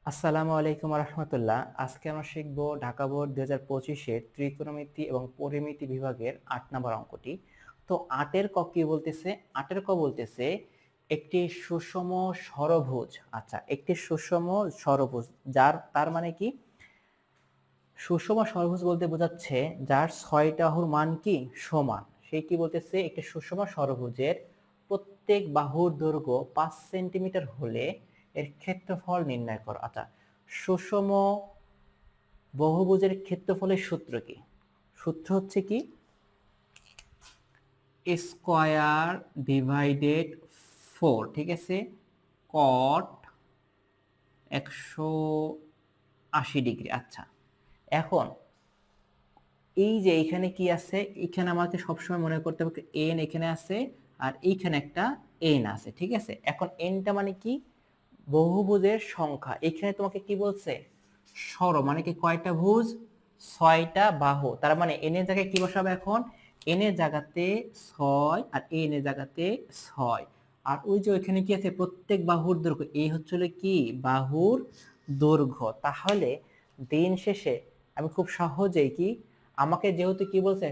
আসসালামু আলাইকুম রহমতুল্লাহ। আজকে আমরা শিখব ঢাকা বোর্ড 2025-এর ত্রিকোণমিতি এবং পরিমিতি বিভাগের 8 নম্বর অঙ্কটি। তো 8-এর ক কি বলতেছে? 8-এর ক বলতেছে একটি সুষম ষড়ভুজ। আচ্ছা, একটি সুষম ষড়ভুজ তার মানে কি? সুষম ষড়ভুজ বলতে বোঝাচ্ছে যার 6টা বাহুর মান কি সমান। সেই কি বলতেছে একটি সুষম ষড়ভুজের প্রত্যেক বাহুর দৈর্ঘ্য 5 সেন্টিমিটার হলে এর ক্ষেত্রফল নির্ণয় করো। আচ্ছা, সুষম বহুভুজের ক্ষেত্রফলের সূত্র কি? সূত্র হচ্ছে কি স্কয়ার ডিভাইডেড 4, ঠিক আছে, কট 180 ডিগ্রি। আচ্ছা, এখন এই যে এখানে কি আছে, এখানে আমাকে সবসময় মনে করতে হবে এন এখানে আছে আর এইখানে একটা এন আছে, ঠিক আছে। এখন এনটা মানে কি? বহুভুজের সংখ্যা। এখানে তোমাকে কি বলছে? মানে কি কয়টা ভুজ? 6টা বাহু। তার মানে এন এর জায়গায় কি বসাবো এখন? এন এর জায়গাতে 6 আর এন এর জায়গাতে 6। আর ওই যে ওইখানে কি আছে? প্রত্যেক বাহুর দৈর্ঘ্য। এই হচ্ছে কি বাহুর দৈর্ঘ্য। তাহলে দিন শেষে আমি খুব সহজেই কি, আমাকে যেহেতু কি বলছে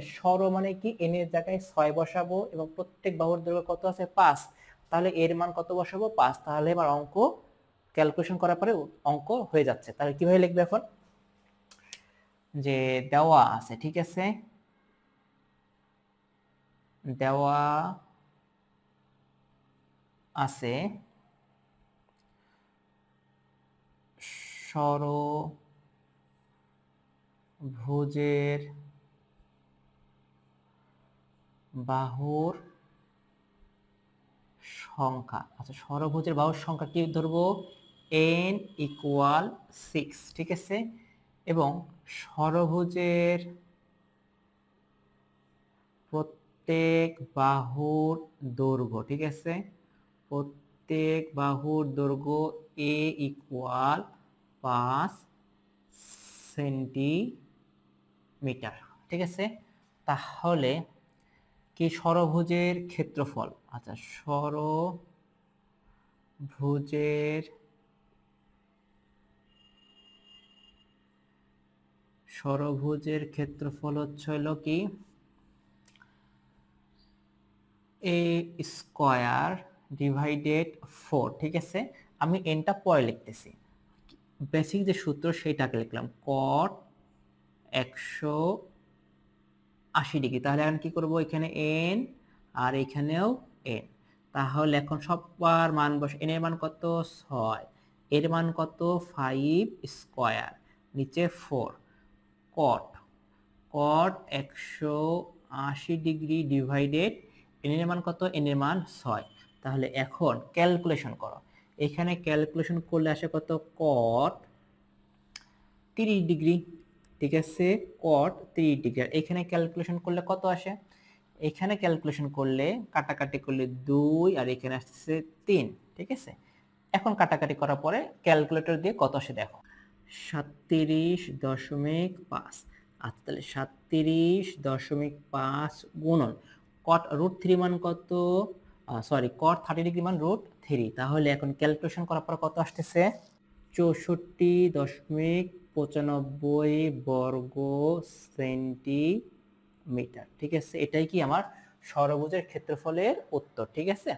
মানে কি এন এর জায়গায় 6 বসাবো এবং প্রত্যেক বাহুর দৈর্ঘ্য কত আছে? 5। তাহলে এর মান কত বসাবো? 5। তাহলে এবার অঙ্ক ক্যালকুলেশন করার পরে অঙ্ক হয়ে যাচ্ছে। তাহলে কিভাবে লিখবে এখন? যে দেওয়া আছে, ঠিক আছে, দেওয়া আছে ষড়ভুজের বাহুর সংখ্যা। আচ্ছা, ষড়ভুজের বাহুর সংখ্যা কি ধরবো? n = 6, ঠিক আছে। এবং ষড়ভুজের প্রত্যেক বাহুর দৈর্ঘ্য, ঠিক আছে, প্রত্যেক বাহুর দৈর্ঘ্য a = 5 সেন্টিমিটার, ঠিক আছে। তাহলে কি ষড়ভুজের ক্ষেত্রফল? আচ্ছা, ষড়ভুজের ক্ষেত্রফল হচ্ছে হলো কি a স্কয়ার ডিভাইডেড 4, ঠিক আছে। আমি এনটা পরে লিখতেছি, বেসিক যে সূত্র সেটাকে লিখলাম, cot 180 ডিগ্রি। তাহলে এখন কি করব? এখানে এন আর এখানেও এন। তাহলে এখন সবার মান বসে। এন এর মান কত? 6। এর মান কত? 5 স্কয়ার, নিচে 4। কট কট 180 ডিগ্রি ডিভাইডেড এন এর মান কত? এন এর মান 6। তাহলে এখন ক্যালকুলেশন করো। এখানে ক্যালকুলেশন করলে আসে কত? কট 30 ডিগ্রি, ঠিক আছে, কট 30 ডিগ্রি। আর এখানে ক্যালকুলেশন করলে কত আসে? এখানে ক্যালকুলেশন করলে কাটাকাটি করলে 2 আর এখানে আসছে 3, ঠিক আছে। এখন কাটাকাটি করার পরে ক্যালকুলেটর দিয়ে কত আসে দেখো, 37.5। আচ্ছা, তাহলে 37.5 গুণন কট √3 মান কত? কট 30 ডিগ্রি মান √3। তাহলে এখন ক্যালকুলেশন করার পর কত আসতেছে? 64.95 বর্গ সেন্টিমিটার, ঠিক আছে। এটাই কি আমার ষড়ভুজের ক্ষেত্রফলের উত্তর, ঠিক আছে।